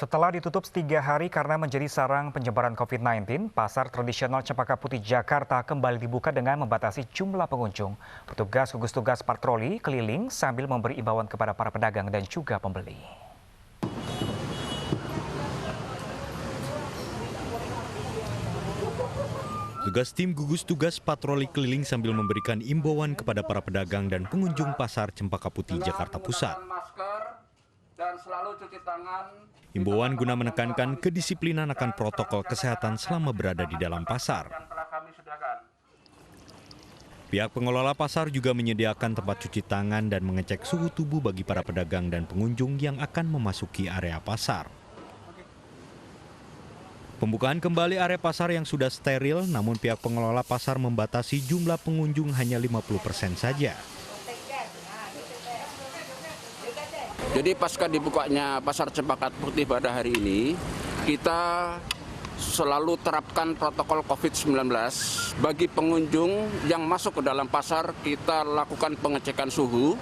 Setelah ditutup 3 hari karena menjadi sarang penyebaran COVID-19, pasar tradisional Cempaka Putih Jakarta kembali dibuka dengan membatasi jumlah pengunjung. Petugas gugus tugas patroli keliling sambil memberi imbauan kepada para pedagang dan juga pembeli. Tugas tim gugus tugas patroli keliling sambil memberikan imbauan kepada para pedagang dan pengunjung pasar Cempaka Putih Jakarta Pusat. Imbauan guna menekankan kedisiplinan akan protokol kesehatan selama berada di dalam pasar. Pihak pengelola pasar juga menyediakan tempat cuci tangan dan mengecek suhu tubuh bagi para pedagang dan pengunjung yang akan memasuki area pasar. Pembukaan kembali area pasar yang sudah steril, namun pihak pengelola pasar membatasi jumlah pengunjung hanya 50% saja. Jadi pasca dibukanya pasar Cempaka Putih pada hari ini, kita selalu terapkan protokol COVID-19. Bagi pengunjung yang masuk ke dalam pasar, kita lakukan pengecekan suhu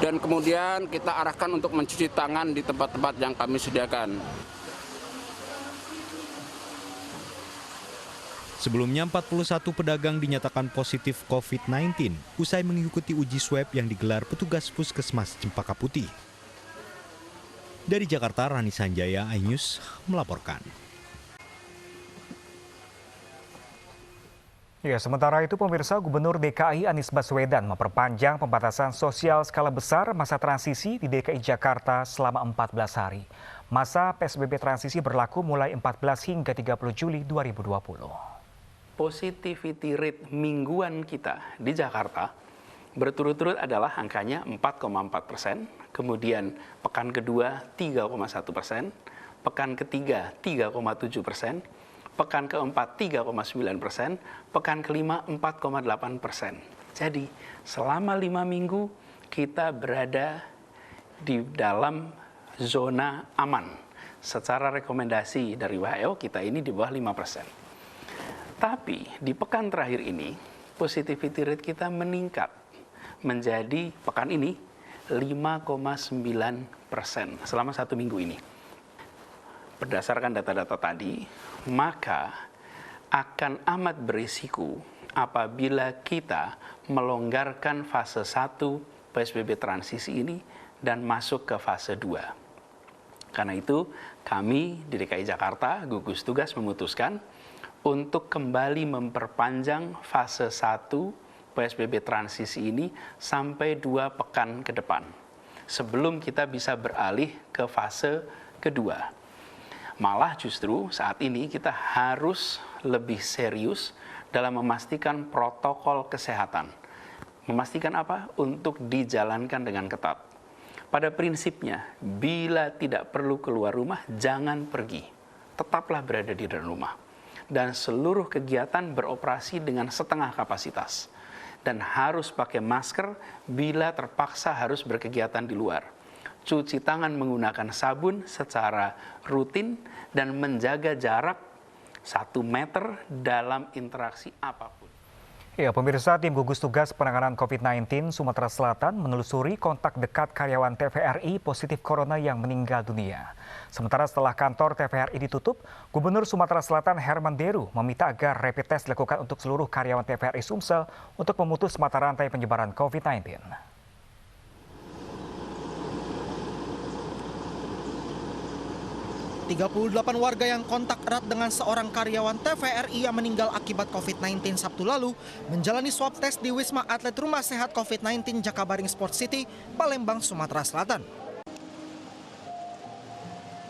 dan kemudian kita arahkan untuk mencuci tangan di tempat-tempat yang kami sediakan. Sebelumnya 41 pedagang dinyatakan positif COVID-19 usai mengikuti uji swab yang digelar petugas Puskesmas Cempaka Putih. Dari Jakarta, Rani Sanjaya, iNews melaporkan. Ya, sementara itu pemirsa, Gubernur DKI Anies Baswedan memperpanjang pembatasan sosial skala besar masa transisi di DKI Jakarta selama 14 hari. Masa PSBB transisi berlaku mulai 14 hingga 30 Juli 2020. Positivity rate mingguan kita di Jakarta berturut-turut adalah angkanya 4,4%, kemudian pekan kedua 3,1%, pekan ketiga 3,7%, pekan keempat 3,9%, pekan kelima 4,8%. Jadi selama 5 minggu kita berada di dalam zona aman. Secara rekomendasi dari WHO kita ini di bawah 5%. Tapi di pekan terakhir ini positivity rate kita meningkat menjadi pekan ini 5,9% selama 1 minggu ini. Berdasarkan data-data tadi, maka akan amat berisiko apabila kita melonggarkan fase 1 PSBB transisi ini dan masuk ke fase 2. Karena itu, kami di DKI Jakarta, gugus tugas memutuskan untuk kembali memperpanjang fase 1 PSBB transisi ini sampai 2 pekan ke depan. Sebelum kita bisa beralih ke fase kedua. Malah justru saat ini kita harus lebih serius dalam memastikan protokol kesehatan. Memastikan apa? Untuk dijalankan dengan ketat. Pada prinsipnya, bila tidak perlu keluar rumah, jangan pergi. Tetaplah berada di dalam rumah. Dan seluruh kegiatan beroperasi dengan setengah kapasitas. Dan harus pakai masker bila terpaksa harus berkegiatan di luar. Cuci tangan menggunakan sabun secara rutin dan menjaga jarak 1 meter dalam interaksi apapun. Ya, pemirsa, tim gugus tugas penanganan COVID-19 Sumatera Selatan menelusuri kontak dekat karyawan TVRI positif corona yang meninggal dunia. Sementara setelah kantor TVRI ditutup, Gubernur Sumatera Selatan Herman Deru meminta agar rapid test dilakukan untuk seluruh karyawan TVRI Sumsel untuk memutus mata rantai penyebaran COVID-19. 38 warga yang kontak erat dengan seorang karyawan TVRI yang meninggal akibat COVID-19 Sabtu lalu menjalani swab test di Wisma Atlet Rumah Sehat COVID-19 Jakabaring Sport City, Palembang, Sumatera Selatan.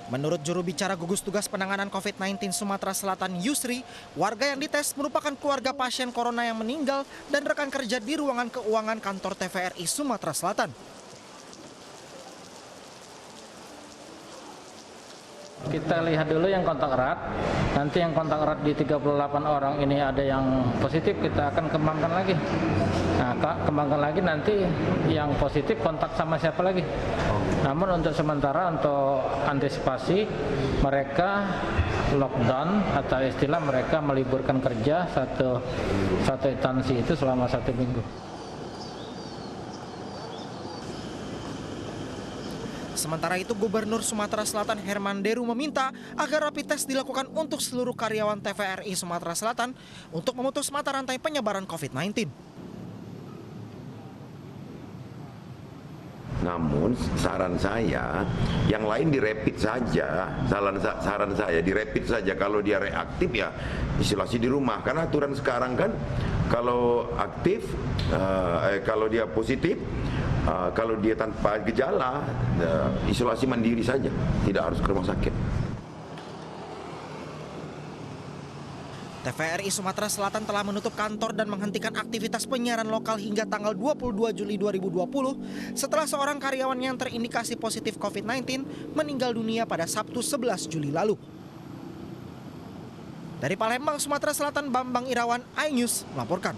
Menurut juru bicara gugus tugas penanganan COVID-19 Sumatera Selatan Yusri, warga yang dites merupakan keluarga pasien corona yang meninggal dan rekan kerja di ruangan keuangan kantor TVRI Sumatera Selatan. Kita lihat dulu yang kontak erat, nanti yang kontak erat di 38 orang ini ada yang positif, kita akan kembangkan lagi. Nah, kembangkan lagi nanti yang positif kontak sama siapa lagi. Namun untuk sementara, untuk antisipasi, mereka lockdown atau istilah mereka meliburkan kerja satu instansi itu selama 1 minggu. Sementara itu, Gubernur Sumatera Selatan Herman Deru meminta agar rapid test dilakukan untuk seluruh karyawan TVRI Sumatera Selatan untuk memutus mata rantai penyebaran COVID-19. Namun saran saya, yang lain direpit saja. Saran saya direpit saja. Kalau dia reaktif ya isolasi di rumah. Karena aturan sekarang kan kalau aktif, kalau dia positif, kalau dia tanpa gejala, isolasi mandiri saja, tidak harus ke rumah sakit. TVRI Sumatera Selatan telah menutup kantor dan menghentikan aktivitas penyiaran lokal hingga tanggal 22 Juli 2020 setelah seorang karyawan yang terindikasi positif COVID-19 meninggal dunia pada Sabtu 11 Juli lalu. Dari Palembang, Sumatera Selatan, Bambang Irawan, iNews melaporkan.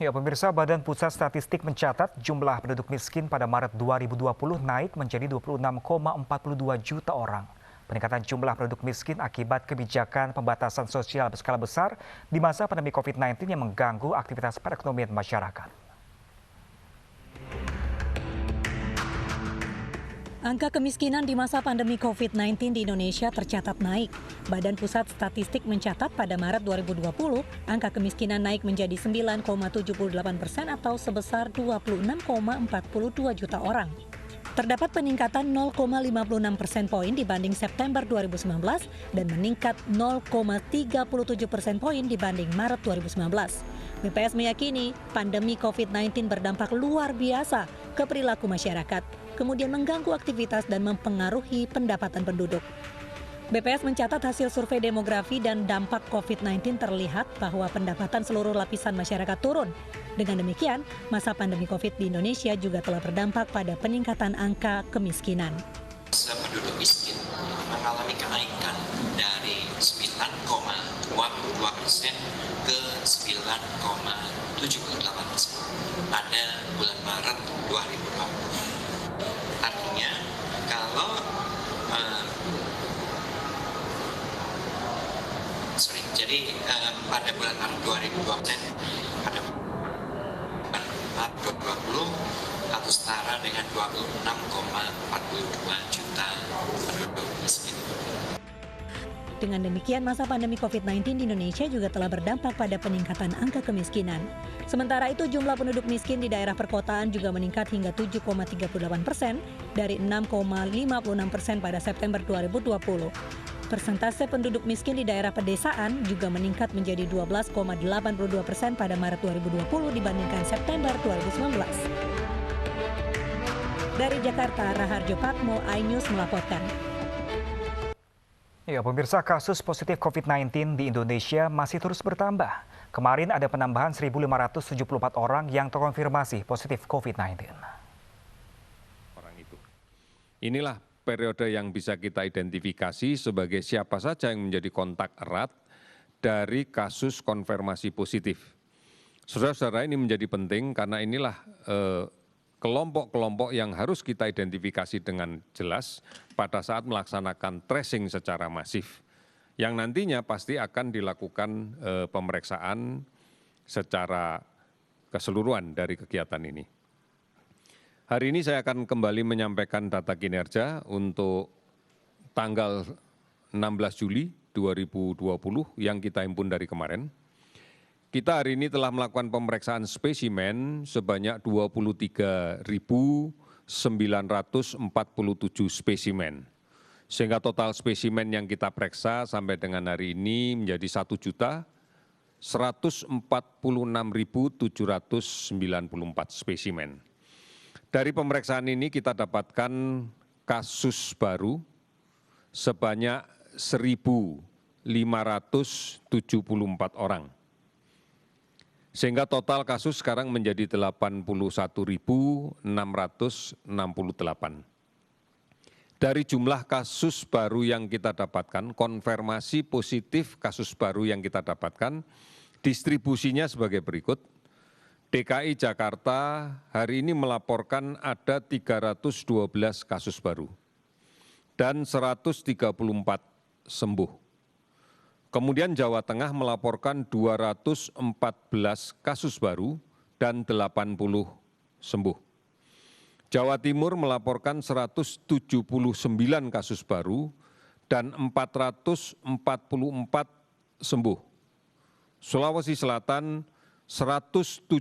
Ya, pemirsa, Badan Pusat Statistik mencatat jumlah penduduk miskin pada Maret 2020 naik menjadi 26,42 juta orang. Peningkatan jumlah penduduk miskin akibat kebijakan pembatasan sosial berskala besar di masa pandemi COVID-19 yang mengganggu aktivitas perekonomian masyarakat. Angka kemiskinan di masa pandemi COVID-19 di Indonesia tercatat naik. Badan Pusat Statistik mencatat pada Maret 2020, angka kemiskinan naik menjadi 9,78% atau sebesar 26,42 juta orang. Terdapat peningkatan 0,56 persen poin dibanding September 2019 dan meningkat 0,37 persen poin dibanding Maret 2019. BPS meyakini pandemi COVID-19 berdampak luar biasa ke perilaku masyarakat, kemudian mengganggu aktivitas dan mempengaruhi pendapatan penduduk. BPS mencatat hasil survei demografi dan dampak COVID-19 terlihat bahwa pendapatan seluruh lapisan masyarakat turun. Dengan demikian, masa pandemi COVID di Indonesia juga telah berdampak pada peningkatan angka kemiskinan. Penduduk miskin mengalami kenaikan dari 9,22% ke 9,78% pada bulan Maret 2020. Artinya, kalau pada bulan Maret 2020 pada Maret 2020 atau setara dengan 26,42 juta penduduk miskin. Dengan demikian, masa pandemi COVID-19 di Indonesia juga telah berdampak pada peningkatan angka kemiskinan. Sementara itu, jumlah penduduk miskin di daerah perkotaan juga meningkat hingga 7,38% dari 6,56% pada September 2020. Persentase penduduk miskin di daerah pedesaan juga meningkat menjadi 12,82% pada Maret 2020 dibandingkan September 2019. Dari Jakarta, Raharjo Patmo, iNews melaporkan. Ya, pemirsa, kasus positif COVID-19 di Indonesia masih terus bertambah. Kemarin ada penambahan 1.574 orang yang terkonfirmasi positif COVID-19. Inilah periode yang bisa kita identifikasi sebagai siapa saja yang menjadi kontak erat dari kasus konfirmasi positif. Saudara-saudara, ini menjadi penting karena inilah kelompok-kelompok yang harus kita identifikasi dengan jelas pada saat melaksanakan tracing secara masif, yang nantinya pasti akan dilakukan pemeriksaan secara keseluruhan dari kegiatan ini. Hari ini saya akan kembali menyampaikan data kinerja untuk tanggal 16 Juli 2020 yang kita himpun dari kemarin. Kita hari ini telah melakukan pemeriksaan spesimen sebanyak 23.947 spesimen. Sehingga total spesimen yang kita periksa sampai dengan hari ini menjadi 1.146.794 spesimen. Dari pemeriksaan ini kita dapatkan kasus baru sebanyak 1.574 orang. Sehingga total kasus sekarang menjadi 81.668. Dari jumlah kasus baru yang kita dapatkan, konfirmasi positif kasus baru yang kita dapatkan, distribusinya sebagai berikut. DKI Jakarta hari ini melaporkan ada 312 kasus baru dan 134 sembuh. Kemudian Jawa Tengah melaporkan 214 kasus baru dan 80 sembuh. Jawa Timur melaporkan 179 kasus baru dan 444 sembuh. Sulawesi Selatan 178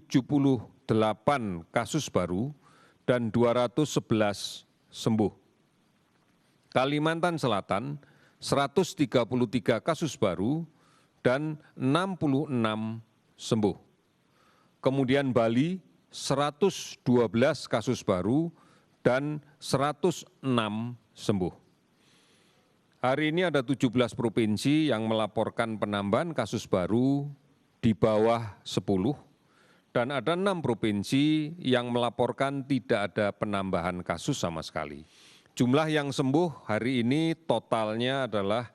kasus baru dan 211 sembuh. Kalimantan Selatan 133 kasus baru dan 66 sembuh. Kemudian Bali 112 kasus baru dan 106 sembuh. Hari ini ada 17 provinsi yang melaporkan penambahan kasus baru di bawah 10 dan ada 6 provinsi yang melaporkan tidak ada penambahan kasus sama sekali. Jumlah yang sembuh hari ini totalnya adalah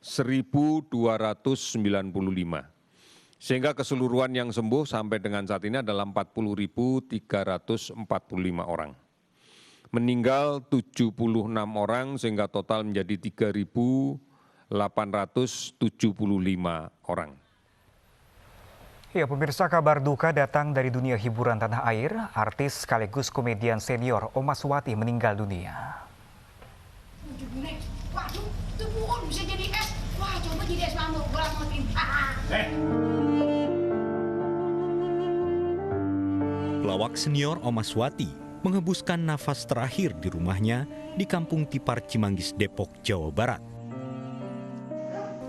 1.295. Sehingga keseluruhan yang sembuh sampai dengan saat ini adalah 40.345 orang. Meninggal 76 orang sehingga total menjadi 3.875 orang. Ya, pemirsa, kabar duka datang dari dunia hiburan tanah air. Artis sekaligus komedian senior Omas Wati meninggal dunia. Waduh, itu bukan bisa jadi es. Wah, coba jadi es mamuk. Pelawak senior Omas Wati menghembuskan nafas terakhir di rumahnya di Kampung Tipar, Cimanggis, Depok, Jawa Barat.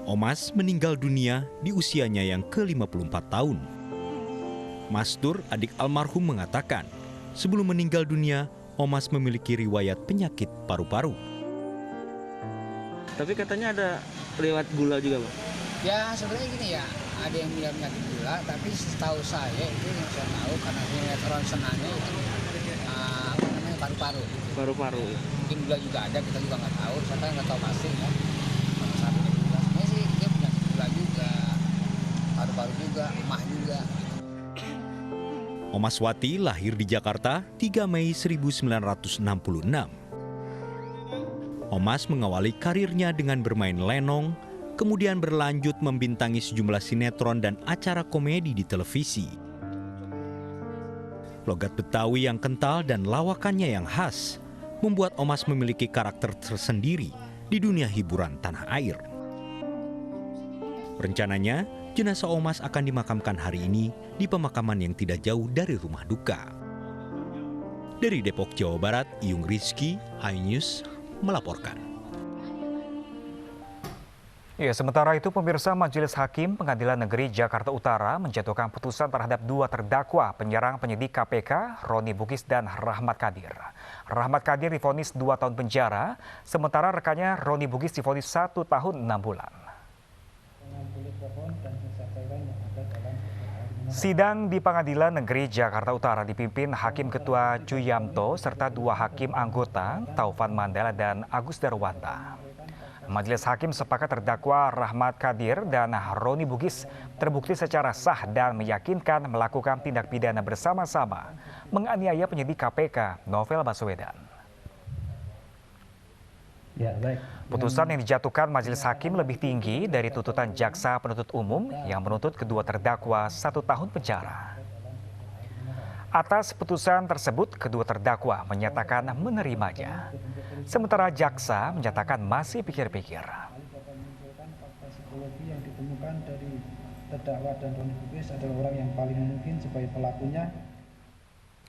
Omas meninggal dunia di usianya yang ke-54 tahun. Mastur, adik almarhum, mengatakan sebelum meninggal dunia, Omas memiliki riwayat penyakit paru-paru. Tapi katanya ada lewat gula juga, Bang? Ya sebenarnya gini ya, ada yang bilang penyakit gula, tapi setahu saya itu yang saya tahu karena sinetron senanya itu namanya paru-paru. Paru-paru. Mungkin gula juga ada, kita juga nggak tahu. Saya kan nggak tahu pasti ya. Sebenarnya sih dia penyakit gula juga, paru-paru juga, emah juga. Omas Wati lahir di Jakarta 3 Mei 1966. Omas mengawali karirnya dengan bermain lenong, kemudian berlanjut membintangi sejumlah sinetron dan acara komedi di televisi. Logat Betawi yang kental dan lawakannya yang khas membuat Omas memiliki karakter tersendiri di dunia hiburan tanah air. Rencananya, jenazah Omas akan dimakamkan hari ini di pemakaman yang tidak jauh dari rumah duka. Dari Depok, Jawa Barat, Iyung Rizky, iNews melaporkan. Ya, sementara itu pemirsa, Majelis Hakim Pengadilan Negeri Jakarta Utara menjatuhkan putusan terhadap 2 terdakwa penyerang penyidik KPK, Roni Bugis dan Rahmat Kadir. Rahmat Kadir divonis 2 tahun penjara, sementara rekannya Roni Bugis divonis 1 tahun 6 bulan. Sidang di Pengadilan Negeri Jakarta Utara dipimpin Hakim Ketua Juyamto serta 2 hakim anggota, Taufan Mandala dan Agus Darwanta. Majelis Hakim sepakat terdakwa Rahmat Kadir dan Roni Bugis terbukti secara sah dan meyakinkan melakukan tindak pidana bersama-sama menganiaya penyidik KPK Novel Baswedan. Ya, baik. Putusan yang dijatuhkan Majelis Hakim lebih tinggi dari tuntutan jaksa penuntut umum yang menuntut kedua terdakwa 1 tahun penjara. Atas putusan tersebut, kedua terdakwa menyatakan menerimanya. Sementara jaksa menyatakan masih pikir-pikir. Psikologi yang ditemukan dari terdakwa dan Roni Bugis adalah orang yang paling mungkin sebagai pelakunya.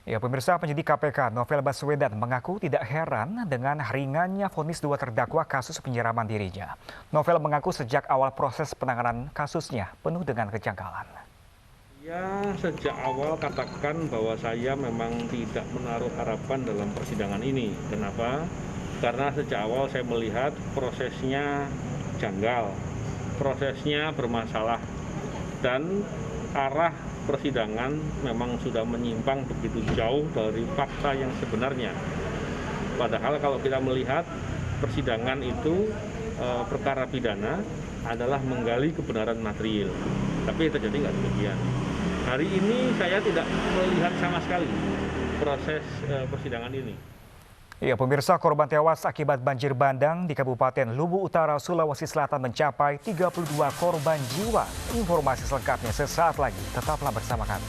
Ya, pemirsa, penyidik KPK Novel Baswedan mengaku tidak heran dengan ringannya vonis 2 terdakwa kasus penyiraman dirinya. Novel mengaku sejak awal proses penanganan kasusnya penuh dengan kejanggalan. Ya, sejak awal katakan bahwa saya memang tidak menaruh harapan dalam persidangan ini. Kenapa? Karena sejak awal saya melihat prosesnya janggal, prosesnya bermasalah, dan arah persidangan memang sudah menyimpang begitu jauh dari fakta yang sebenarnya. Padahal kalau kita melihat persidangan itu perkara pidana adalah menggali kebenaran material, tapi terjadi nggak demikian. Hari ini saya tidak melihat sama sekali proses persidangan ini. Ya, pemirsa, korban tewas akibat banjir bandang di Kabupaten Lubu Utara, Sulawesi Selatan mencapai 32 korban jiwa. Informasi selengkapnya sesaat lagi. Tetaplah bersama kami.